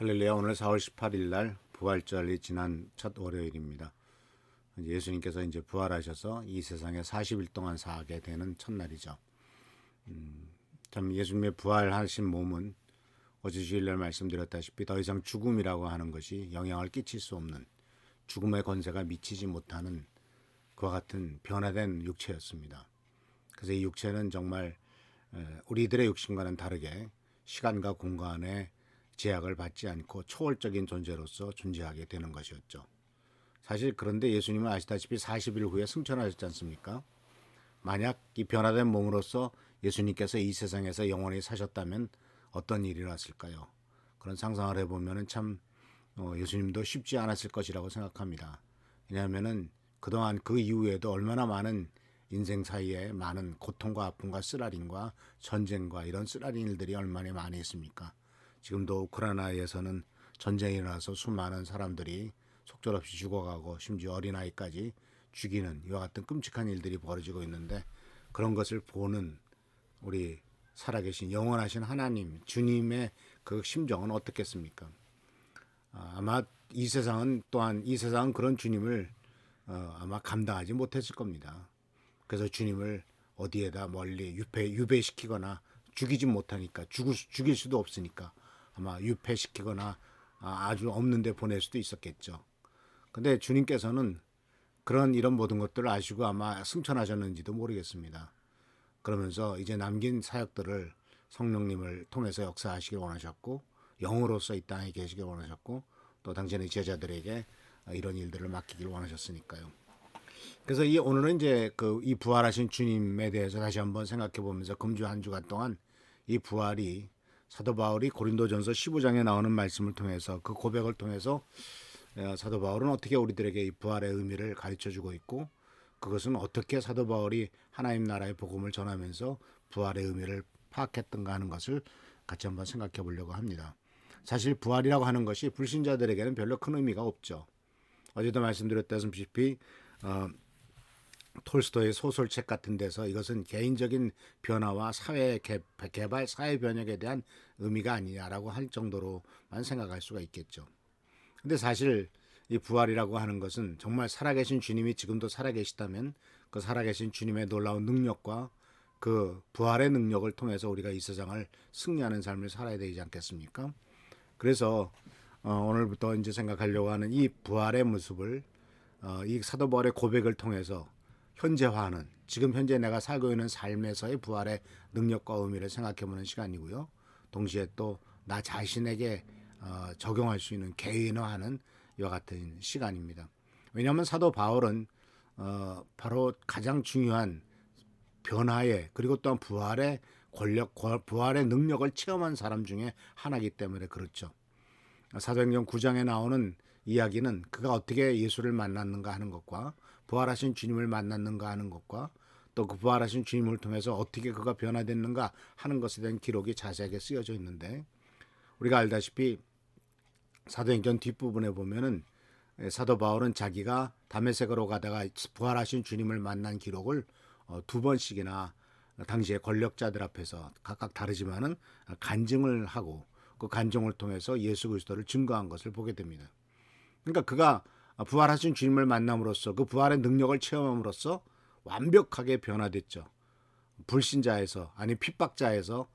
할렐루야. 오늘 4월 18일 날 부활절이 지난 첫 월요일입니다. 예수님께서 이제 부활하셔서 이 세상에 40일 동안 사게 되는 첫날이죠. 참 예수님의 부활하신 몸은 어제 주일날 말씀드렸다시피 더 이상 죽음이라고 하는 것이 영향을 끼칠 수 없는, 죽음의 권세가 미치지 못하는 그와 같은 변화된 육체였습니다. 그래서 이 육체는 정말 우리들의 육신과는 다르게 시간과 공간에 제약을 받지 않고 초월적인 존재로서 존재하게 되는 것이었죠. 사실 그런데 예수님은 아시다시피 40일 후에 승천하셨지 않습니까? 만약 이 변화된 몸으로서 예수님께서 이 세상에서 영원히 사셨다면 어떤 일이 일어났을까요? 그런 상상을 해보면 참 예수님도 쉽지 않았을 것이라고 생각합니다. 왜냐하면 그동안 그 이후에도 얼마나 많은 인생 사이에 많은 고통과 아픔과 쓰라림과 전쟁과 이런 쓰라린 일들이 얼마나 많이 있습니까? 지금도 우크라이나에서는 전쟁이 일어나서 수많은 사람들이 속절없이 죽어가고 심지어 어린아이까지 죽이는 이와 같은 끔찍한 일들이 벌어지고 있는데, 그런 것을 보는 우리 살아계신 영원하신 하나님, 주님의 그 심정은 어떻겠습니까? 아마 이 세상은 그런 주님을 아마 감당하지 못했을 겁니다. 그래서 주님을 어디에다 멀리 유배시키거나 죽이지 못하니까, 죽일 수도 없으니까 아마 유폐시키거나 아주 없는 데 보낼 수도 있었겠죠. 근데 주님께서는 이런 모든 것들을 아시고 아마 승천하셨는지도 모르겠습니다. 그러면서 이제 남긴 사역들을 성령님을 통해서 역사하시길 원하셨고, 영으로서 이 땅에 계시길 원하셨고, 또 당신의 제자들에게 이런 일들을 맡기길 원하셨으니까요. 그래서 오늘은 이제 이 부활하신 주님에 대해서 다시 한번 생각해 보면서 금주 한 주간 동안 이 부활이 사도 바울이 고린도전서 15장에 나오는 말씀을 통해서, 그 고백을 통해서 사도 바울은 어떻게 우리들에게 이 부활의 의미를 가르쳐주고 있고, 그것은 어떻게 사도 바울이 하나님 나라의 복음을 전하면서 부활의 의미를 파악했던가 하는 것을 같이 한번 생각해 보려고 합니다. 사실 부활이라고 하는 것이 불신자들에게는 별로 큰 의미가 없죠. 어제도 말씀드렸다시피 톨스토이의 소설책 같은 데서 이것은 개인적인 변화와 사회 개발, 사회 변혁에 대한 의미가 아니냐라고 할 정도로만 생각할 수가 있겠죠. 근데 사실 이 부활이라고 하는 것은 정말 살아계신 주님이 지금도 살아계시다면 그 살아계신 주님의 놀라운 능력과 그 부활의 능력을 통해서 우리가 이 세상을 승리하는 삶을 살아야 되지 않겠습니까? 그래서 오늘부터 이제 생각하려고 하는 이 부활의 모습을 이 사도 바울의 고백을 통해서 현재화하는, 지금 현재 내가 살고 있는 삶에서의 부활의 능력과 의미를 생각해보는 시간이고요. 동시에 또 나 자신에게 적용할 수 있는 개인화하는 이와 같은 시간입니다. 왜냐하면 사도 바울은 바로 가장 중요한 변화의, 그리고 또한 부활의 권력, 부활의 능력을 체험한 사람 중에 하나이기 때문에 그렇죠. 사도행전 9장에 나오는 이야기는 그가 어떻게 예수를 만났는가 하는 것과 부활하신 주님을 만났는가 하는 것과 또 그 부활하신 주님을 통해서 어떻게 그가 변화됐는가 하는 것에 대한 기록이 자세하게 쓰여져 있는데, 우리가 알다시피 사도행전 뒷부분에 보면은 사도 바울은 자기가 다메섹으로 가다가 부활하신 주님을 만난 기록을 두 번씩이나 당시의 권력자들 앞에서 각각 다르지만은 간증을 하고, 그 간증을 통해서 예수 그리스도를 증거한 것을 보게 됩니다. 그러니까 그가 부활하신 주님을 만남으로써 그 부활의 능력을 체험함으로써 완벽하게 변화됐죠. 불신자에서, 아니 핍박자에서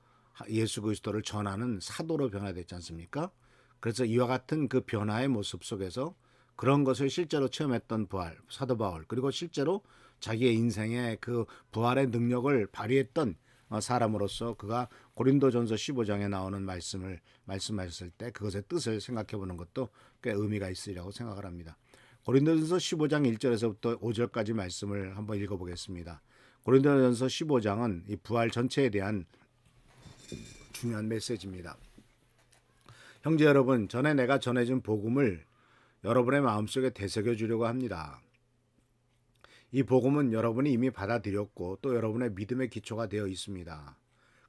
예수 그리스도를 전하는 사도로 변화됐지 않습니까? 그래서 이와 같은 그 변화의 모습 속에서 그런 것을 실제로 체험했던 사도 바울, 그리고 실제로 자기의 인생에 그 부활의 능력을 발휘했던 사람으로서 그가 고린도전서 15장에 나오는 말씀을 말씀하셨을 때 그것의 뜻을 생각해 보는 것도 꽤 의미가 있으리라고 생각을 합니다. 고린도전서 15장 1절에서부터 5절까지 말씀을 한번 읽어보겠습니다. 고린도전서 15장은 이 부활 전체에 대한 중요한 메시지입니다. 형제 여러분, 전에 내가 전해준 복음을 여러분의 마음속에 되새겨 주려고 합니다. 이 복음은 여러분이 이미 받아들였고 또 여러분의 믿음의 기초가 되어 있습니다.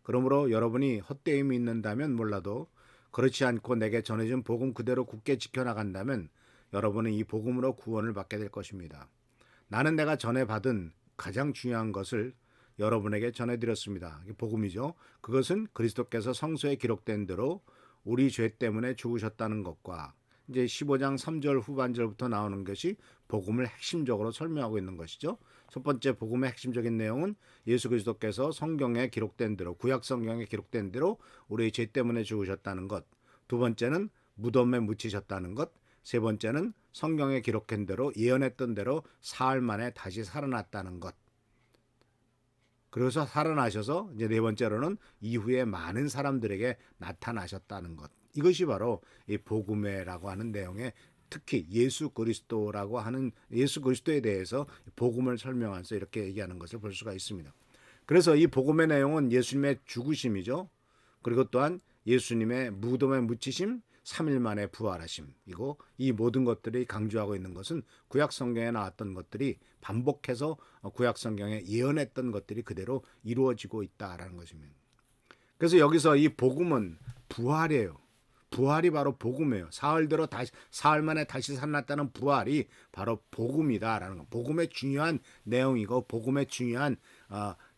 그러므로 여러분이 헛되이 믿는다면 몰라도 그렇지 않고 내게 전해준 복음 그대로 굳게 지켜나간다면 여러분은 이 복음으로 구원을 받게 될 것입니다. 나는 내가 전에 받은 가장 중요한 것을 여러분에게 전해드렸습니다. 이게 복음이죠. 그것은 그리스도께서 성서에 기록된 대로 우리 죄 때문에 죽으셨다는 것과 이제 15장 3절 후반절부터 나오는 것이 복음을 핵심적으로 설명하고 있는 것이죠. 첫 번째 복음의 핵심적인 내용은 예수 그리스도께서 성경에 기록된 대로 구약 성경에 기록된 대로 우리의 죄 때문에 죽으셨다는 것. 두 번째는 무덤에 묻히셨다는 것. 세 번째는 성경에 기록한 대로 예언했던 대로 사흘 만에 다시 살아났다는 것. 그래서 살아나셔서 이제 네 번째로는 이후에 많은 사람들에게 나타나셨다는 것. 이것이 바로 이 복음회라고 하는 내용의 특히 예수 그리스도라고 하는 예수 그리스도에 대해서 복음을 설명하면서 이렇게 얘기하는 것을 볼 수가 있습니다. 그래서 이 복음의 내용은 예수님의 죽으심이죠. 그리고 또한 예수님의 무덤에 묻히심, 3일 만에 부활하심이고 이 모든 것들이 강조하고 있는 것은 구약 성경에 나왔던 것들이 반복해서 구약 성경에 예언했던 것들이 그대로 이루어지고 있다라는 것입니다. 그래서 여기서 이 복음은 부활이에요. 부활이 바로 복음이에요. 사흘 만에 다시 살아났다는 부활이 바로 복음이다라는 것. 복음의 중요한 내용이고 복음의 중요한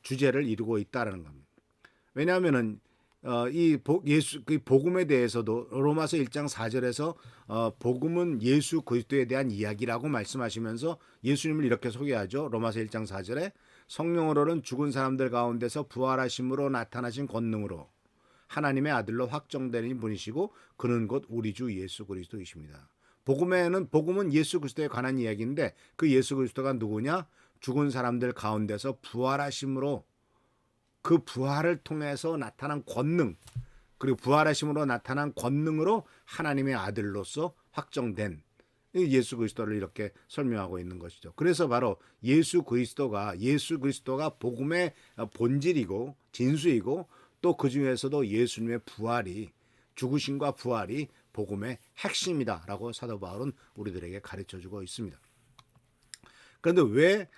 주제를 이루고 있다라는 겁니다. 왜냐하면은 그 복음에 대해서도 로마서 1장 4절에서 복음은 예수 그리스도에 대한 이야기라고 말씀하시면서 예수님을 이렇게 소개하죠. 로마서 1장 4절에 성령으로는 죽은 사람들 가운데서 부활하심으로 나타나신 권능으로 하나님의 아들로 확정되는 분이시고 그는 곧 우리 주 예수 그리스도이십니다. 복음은 예수 그리스도에 관한 이야기인데 그 예수 그리스도가 누구냐? 죽은 사람들 가운데서 부활하심으로 그 부활을 통해서 나타난 권능 그리고 부활하심으로 나타난 권능으로 하나님의 아들로서 확정된 예수 그리스도를 이렇게 설명하고 있는 것이죠. 그래서 바로 예수 그리스도가 복음의 본질이고 진수이고 또 그 중에서도 예수님의 부활이 죽으심과 부활이 복음의 핵심이다라고 사도 바울은 우리들에게 가르쳐주고 있습니다. 그런데 왜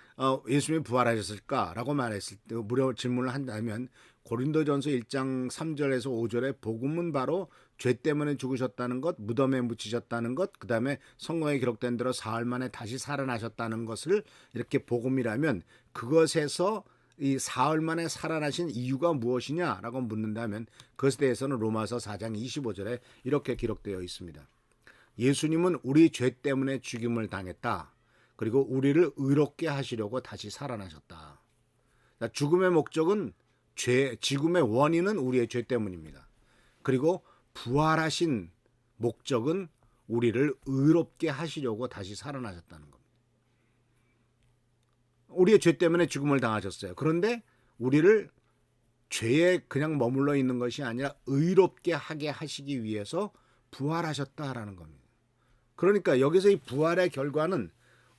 예수님이 부활하셨을까라고 말했을 때 질문을 한다면 고린도전서 1장 3절에서 5절에 복음은 바로 죄 때문에 죽으셨다는 것, 무덤에 묻히셨다는 것, 그 다음에 성경에 기록된 대로 사흘 만에 다시 살아나셨다는 것을 이렇게 복음이라면 그것에서 이 사흘 만에 살아나신 이유가 무엇이냐라고 묻는다면 그것에 대해서는 로마서 4장 25절에 이렇게 기록되어 있습니다. 예수님은 우리 죄 때문에 죽임을 당했다. 그리고 우리를 의롭게 하시려고 다시 살아나셨다. 죽음의 목적은 죽음의 원인은 우리의 죄 때문입니다. 그리고 부활하신 목적은 우리를 의롭게 하시려고 다시 살아나셨다는 겁니다. 우리의 죄 때문에 죽음을 당하셨어요. 그런데 우리를 죄에 그냥 머물러 있는 것이 아니라 의롭게 하게 하시기 위해서 부활하셨다라는 겁니다. 그러니까 여기서 이 부활의 결과는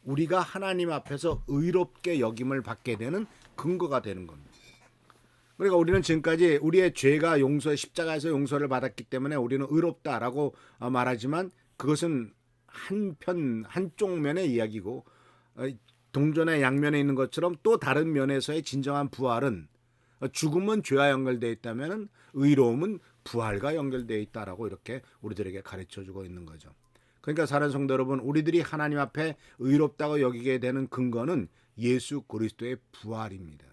우리가 하나님 앞에서 의롭게 여김을 받게 되는 근거가 되는 겁니다. 그러니까 우리는 지금까지 우리의 죄가 십자가에서 용서를 받았기 때문에 우리는 의롭다라고 말하지만 그것은 한쪽 면의 이야기고 동전의 양면에 있는 것처럼 또 다른 면에서의 진정한 부활은 죽음은 죄와 연결되어 있다면 의로움은 부활과 연결되어 있다라고 이렇게 우리들에게 가르쳐주고 있는 거죠. 그러니까 사랑하는 성도 여러분, 우리들이 하나님 앞에 의롭다고 여기게 되는 근거는 예수 그리스도의 부활입니다.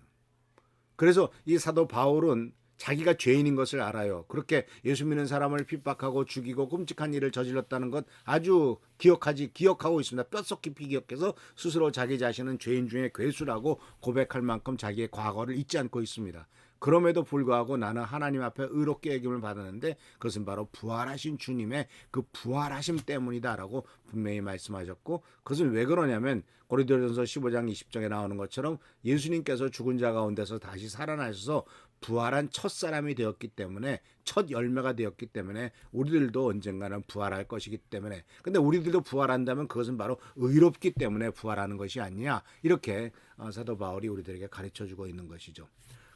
그래서 이 사도 바울은 자기가 죄인인 것을 알아요. 그렇게 예수 믿는 사람을 핍박하고 죽이고 끔찍한 일을 저질렀다는 것 아주 기억하고 있습니다. 뼛속 깊이 기억해서 스스로 자기 자신은 죄인 중에 괴수라고 고백할 만큼 자기의 과거를 잊지 않고 있습니다. 그럼에도 불구하고 나는 하나님 앞에 의롭게 여김을 받았는데 그것은 바로 부활하신 주님의 그 부활하심 때문이다라고 분명히 말씀하셨고 그것은 왜 그러냐면 고린도전서 15장 20절에 나오는 것처럼 예수님께서 죽은 자 가운데서 다시 살아나셔서 부활한 첫 사람이 되었기 때문에, 첫 열매가 되었기 때문에 우리들도 언젠가는 부활할 것이기 때문에, 근데 우리들도 부활한다면 그것은 바로 의롭기 때문에 부활하는 것이 아니냐, 이렇게 사도 바울이 우리들에게 가르쳐주고 있는 것이죠.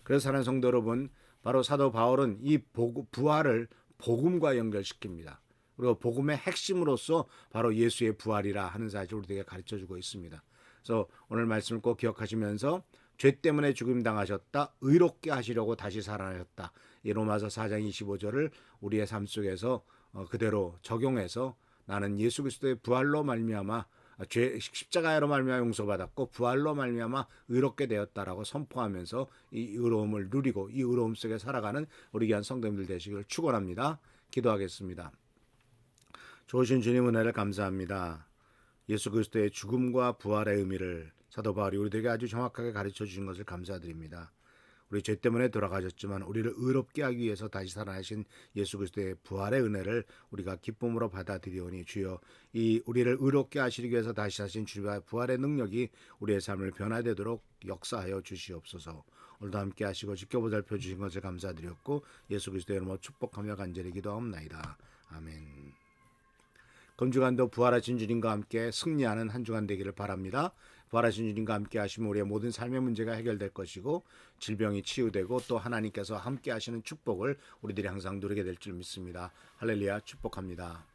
그래서 사랑하는 성도 여러분, 바로 사도 바울은 이 부활을 복음과 연결시킵니다. 그리고 복음의 핵심으로서 바로 예수의 부활이라 하는 사실을 우리에게 가르쳐주고 있습니다. 그래서 오늘 말씀을 꼭 기억하시면서, 죄 때문에 죽임 당하셨다, 의롭게 하시려고 다시 살아나셨다, 이 로마서 4장 25절을 우리의 삶 속에서 그대로 적용해서, 나는 예수 그리스도의 부활로 말미암아 죄 십자가로 말미암아 용서받았고 부활로 말미암아 의롭게 되었다라고 선포하면서 이 의로움을 누리고 이 의로움 속에 살아가는 우리 귀한 성도님들 되시기를 축원합니다. 기도하겠습니다. 좋으신 주님 은혜를 감사합니다. 예수 그리스도의 죽음과 부활의 의미를 사도 바울이 우리에게 아주 정확하게 가르쳐 주신 것을 감사드립니다. 우리 죄 때문에 돌아가셨지만 우리를 의롭게 하기 위해서 다시 살아나신 예수 그리스도의 부활의 은혜를 우리가 기쁨으로 받아들이오니, 주여 이 우리를 의롭게 하시기 위해서 다시 하신 주의 부활의 능력이 우리의 삶을 변화되도록 역사하여 주시옵소서. 오늘도 함께 하시고 지켜보살펴 주신 것을 감사드렸고 예수 그리스도의 이름으로 축복하며 간절히 기도하옵나이다. 아멘. 금주간도 부활하신 주님과 함께 승리하는 한 주간 되기를 바랍니다. 부활하신 주님과 함께 하시면 우리의 모든 삶의 문제가 해결될 것이고 질병이 치유되고 또 하나님께서 함께 하시는 축복을 우리들이 항상 누리게 될 줄 믿습니다. 할렐루야, 축복합니다.